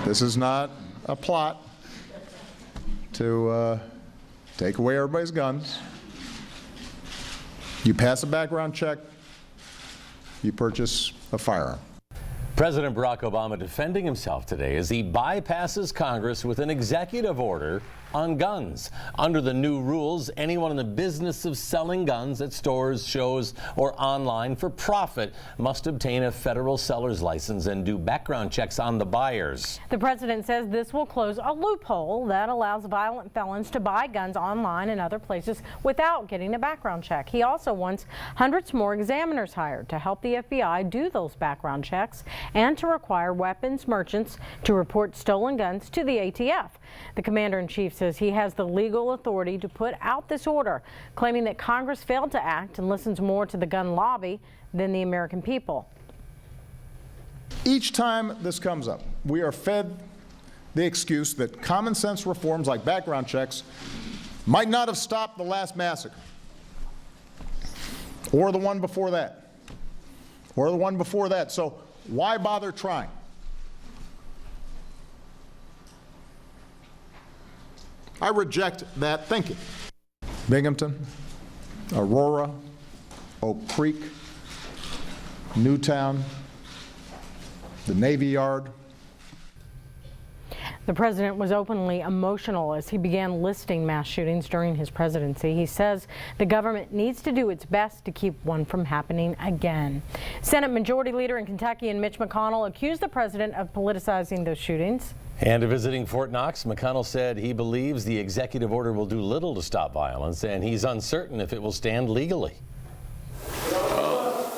This is not a plot to take away everybody's guns. You pass a background check, you purchase a firearm. President Barack Obama defending himself today as he bypasses Congress with an executive order on guns. Under the new rules, anyone in the business of selling guns at stores, shows, or online for profit must obtain a federal seller's license and do background checks on the buyers. The president says this will close a loophole that allows violent felons to buy guns online and other places without getting a background check. He also wants hundreds more examiners hired to help the FBI do those background checks and to require weapons merchants to report stolen guns to the ATF. The commander-in-chief says he has the legal authority to put out this order, claiming that Congress failed to act and listens more to the gun lobby than the American people. Each time this comes up, we are fed the excuse that common sense reforms like background checks might not have stopped the last massacre, or the one before that, or the one before that. So why bother trying? I reject that thinking. Binghamton, Aurora, Oak Creek, Newtown, the Navy Yard. The president was openly emotional as he began listing mass shootings during his presidency. He says the government needs to do its best to keep one from happening again. Senate Majority Leader in Kentucky and Mitch McConnell accused the president of politicizing those shootings. And visiting Fort Knox, McConnell said he believes the executive order will do little to stop violence, and he's uncertain if it will stand legally.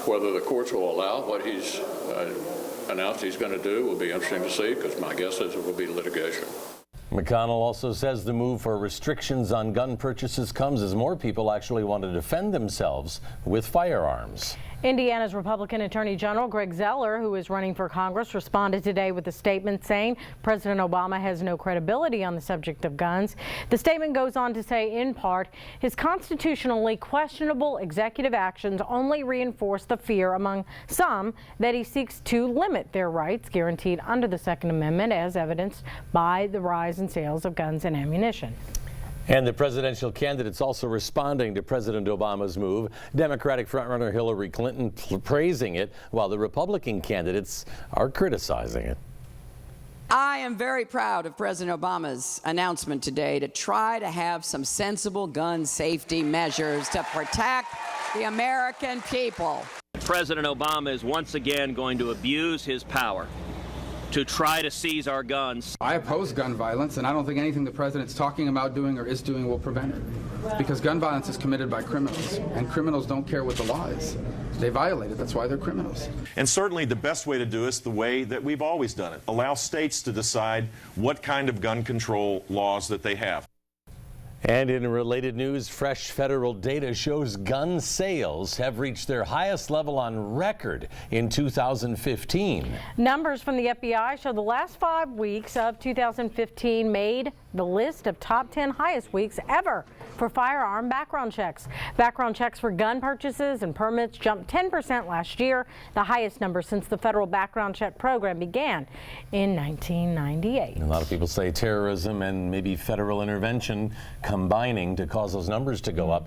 Whether the courts will allow what he's announced he's going to do will be interesting to see, because my guess is it will be litigation. McConnell also says the move for restrictions on gun purchases comes as more people actually want to defend themselves with firearms. Indiana's Republican Attorney General Greg Zeller, who is running for Congress, responded today with a statement saying President Obama has no credibility on the subject of guns. The statement goes on to say, in part, his constitutionally questionable executive actions only reinforce the fear among some that he seeks to limit their rights guaranteed under the Second Amendment, as evidenced by the rise in sales of guns and ammunition. And the presidential candidates also responding to President Obama's move. Democratic frontrunner Hillary Clinton praising it, while the Republican candidates are criticizing it. I am very proud of President Obama's announcement today to try to have some sensible gun safety measures to protect the American people. President Obama is once again going to abuse his power to try to seize our guns. I oppose gun violence, and I don't think anything the president's talking about doing or is doing will prevent it. Because gun violence is committed by criminals, and criminals don't care what the law is. They violate it. That's why they're criminals. And certainly the best way to do it is the way that we've always done it. Allow states to decide what kind of gun control laws that they have. And in related news, fresh federal data shows gun sales have reached their highest level on record in 2015. Numbers from the FBI show the last 5 weeks of 2015 made the list of top 10 highest weeks ever for firearm background checks. Background checks for gun purchases and permits jumped 10% last year, the highest number since the federal background check program began in 1998. A lot of people say terrorism and maybe federal intervention combining to cause those numbers to go up.